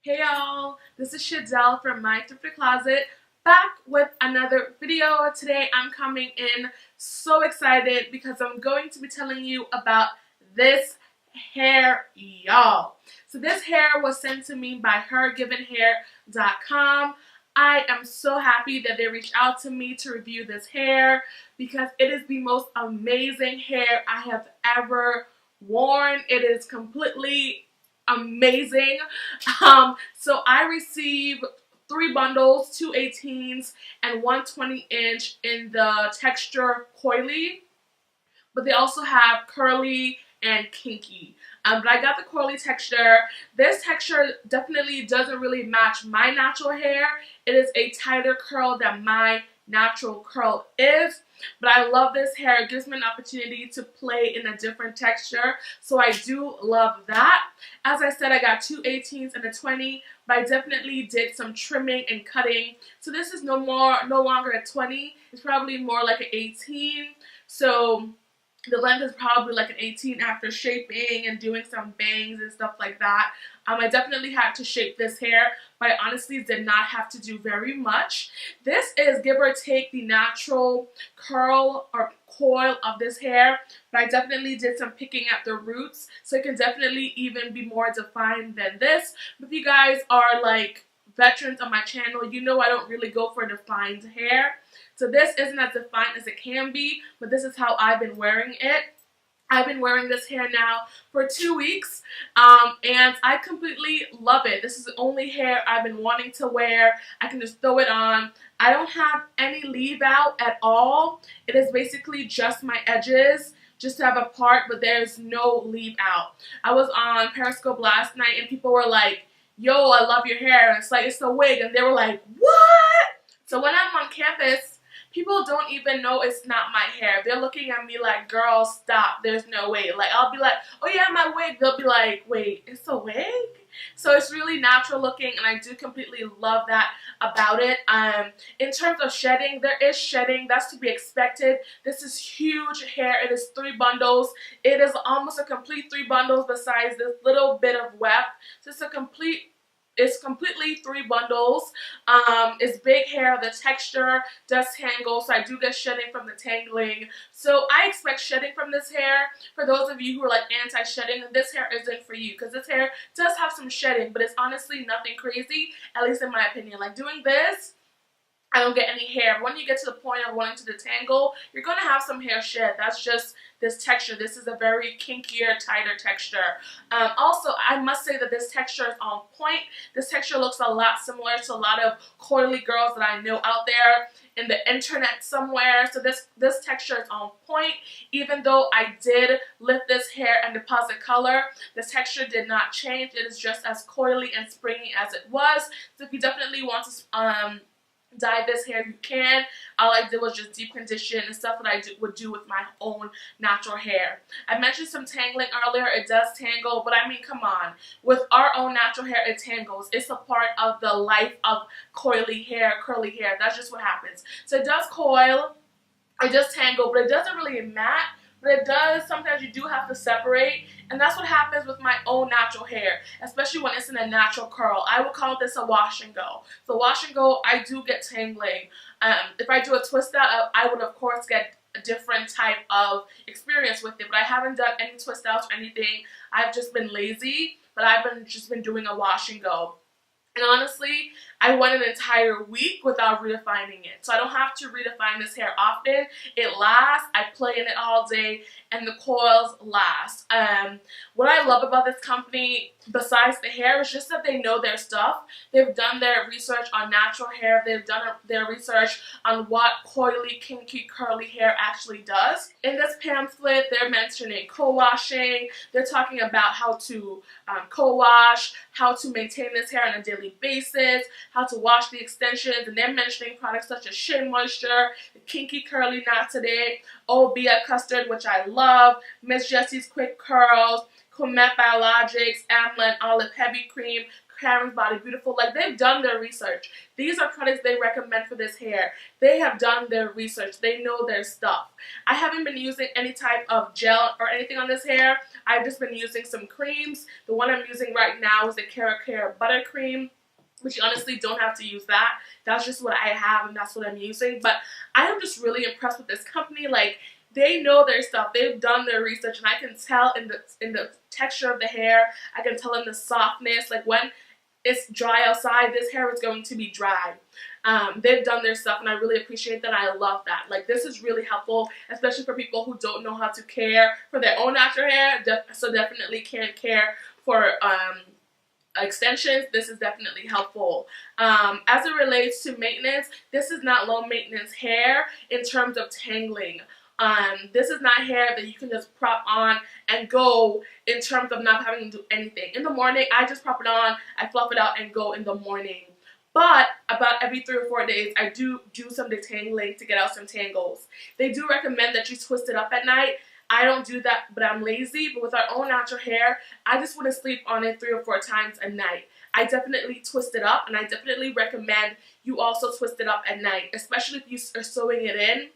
Hey y'all, this is Shadell from MyThriftedCloset, back with another video. Today I'm coming in so excited because I'm going to be telling you about this hair, y'all. So this hair was sent to me by HerGivenHair.com. I am so happy that they reached out to me to review this hair because it is the most amazing hair I have ever worn. It is completely amazing. So I received 3 bundles, 2 18s and 1 20-inch in the texture Coily, but they also have curly and kinky. But I got the coily texture. This texture definitely doesn't really match my natural hair. It is a tighter curl than my natural curl is. But I love this hair. It gives me an opportunity to play in a different texture. So I do love that. As I said, I got 2 18s and a 20, but I definitely did some trimming and cutting. So this is no longer a 20. It's probably more like an 18. So the length is probably like an 18 after shaping and doing some bangs and stuff like that. I definitely had to shape this hair, but I honestly did not have to do very much. This is give or take the natural curl or coil of this hair, but I definitely did some picking at the roots, so it can definitely even be more defined than this. But if you guys are like veterans on my channel, you know I don't really go for defined hair. So this isn't as defined as it can be, but this is how I've been wearing it. I've been wearing this hair now for 2 weeks, and I completely love it. This is the only hair I've been wanting to wear. I can just throw it on. I don't have any leave out at all. It is basically just my edges, just to have a part, but there's no leave out. I was on Periscope last night and people were like, yo, I love your hair. And it's like, it's a wig. And they were like, what? So when I'm on campus, people don't even know it's not my hair. They're looking at me like, girl, stop. There's no way. Like, I'll be like, oh yeah, my wig. They'll be like, wait, it's a wig? So it's really natural looking, and I do completely love that about it. In terms of shedding, there is shedding. That's to be expected. This is huge hair. It is 3 bundles. It is almost a complete 3 bundles besides this little bit of weft. So it's completely 3 bundles. It's big hair. The texture does tangle, so I do get shedding from the tangling. So I expect shedding from this hair. For those of you who are like anti-shedding, this hair isn't for you, because this hair does have some shedding, but it's honestly nothing crazy, at least in my opinion. Like doing this, I don't get any hair. When you get to the point of wanting to detangle, you're going to have some hair shed. That's just this texture. This is a very kinkier, tighter texture. Also, I must say that this texture is on point. This texture looks a lot similar to a lot of coily girls that I know out there in the internet somewhere. So this texture is on point. Even though I did lift this hair and deposit color, the texture did not change. It is just as coily and springy as it was. So if you definitely want to dye this hair, you can. All I did was just deep condition and stuff that I would do with my own natural hair. I mentioned some tangling earlier. It does tangle, but I mean, come on. With our own natural hair, it tangles. It's a part of the life of coily hair, curly hair. That's just what happens. So it does coil, it does tangle, but it doesn't really mat. But it does, sometimes you do have to separate, and that's what happens with my own natural hair, especially when it's in a natural curl. I would call this a wash and go. So wash and go, I do get tangling. If I do a twist out, I would of course get a different type of experience with it, but I haven't done any twist outs or anything. I've just been lazy, but I've just been doing a wash and go. And honestly, I went an entire week without redefining it. So I don't have to redefine this hair often. It lasts. I play in it all day, and the coils last. What I love about this company, besides the hair, is just that they know their stuff. They've done their research on natural hair. They've done their research on what coily, kinky, curly hair actually does. In this pamphlet, they're mentioning co-washing. They're talking about how to co-wash, how to maintain this hair on a daily basis, how to wash the extensions, and they're mentioning products such as Shea Moisture, the Kinky Curly Knot Today, Obia Custard, which I love, Miss Jessie's Quick Curls, Comet Biologics, Amlin Olive Heavy Cream, Karen's Body Beautiful. Like, they've done their research. These are products they recommend for this hair. They have done their research. They know their stuff. I haven't been using any type of gel or anything on this hair. I've just been using some creams. The one I'm using right now is the Care Buttercream, which you honestly don't have to use that. That's just what I have and that's what I'm using. But I am just really impressed with this company. Like, they know their stuff. They've done their research, and I can tell in the texture of the hair. I can tell in the softness. Like, when it's dry outside, this hair is going to be dry. They've done their stuff, and I really appreciate that. I love that. Like, this is really helpful, especially for people who don't know how to care for their own natural hair. So definitely can't care for extensions. This is definitely helpful. As it relates to maintenance, this is not low maintenance hair in terms of tangling. This is not hair that you can just prop on and go in terms of not having to do anything. In the morning, I just prop it on, I fluff it out, and go in the morning. But about every 3 or 4 days, I do some detangling to get out some tangles. They do recommend that you twist it up at night. I don't do that, but I'm lazy. But with our own natural hair, I just want to sleep on it 3 or 4 times a night. I definitely twist it up, and I definitely recommend you also twist it up at night, especially if you are sewing it in.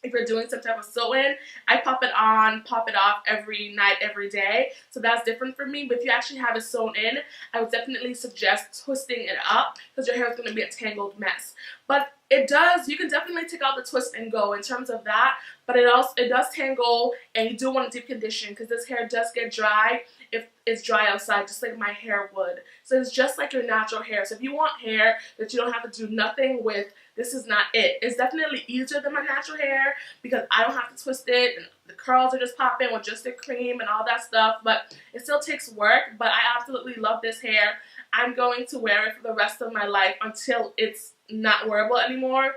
If you're doing some type of sew-in, I pop it on, pop it off every night, every day. So that's different for me. But if you actually have it sewn in, I would definitely suggest twisting it up because your hair is going to be a tangled mess. But it does, you can definitely take out the twist and go in terms of that. But it does tangle, and you do want to deep condition because this hair does get dry if it's dry outside, just like my hair would. So it's just like your natural hair. So if you want hair that you don't have to do nothing with, this is not it. It's definitely easier than my natural hair because I don't have to twist it, and the curls are just popping with just the cream and all that stuff, but it still takes work. But I absolutely love this hair. I'm going to wear it for the rest of my life until it's not wearable anymore.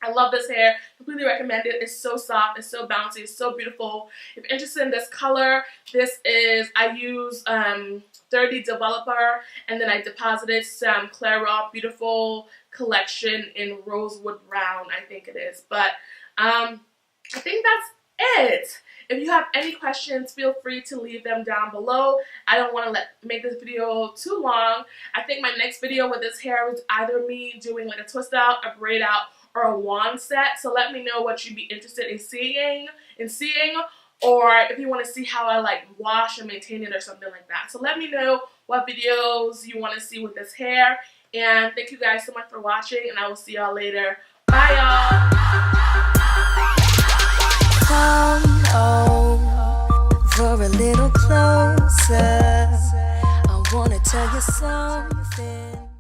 I love this hair. Completely recommend it. It's so soft. It's so bouncy. It's so beautiful. If you're interested in this color, this is, I use 30 Developer, and then I deposited some Clairol Beautiful collection in Rosewood Brown, I think it is. But I think that's it. If you have any questions, feel free to leave them down below. I don't want to make this video too long. I think my next video with this hair is either me doing like a twist out, a braid out, or a wand set. So let me know what you'd be interested in seeing, or if you want to see how I like wash and maintain it or something like that. So let me know what videos you want to see with this hair. And thank you guys so much for watching, and I will see y'all later. Bye, y'all. Come over a little closer. I wanna tell you something.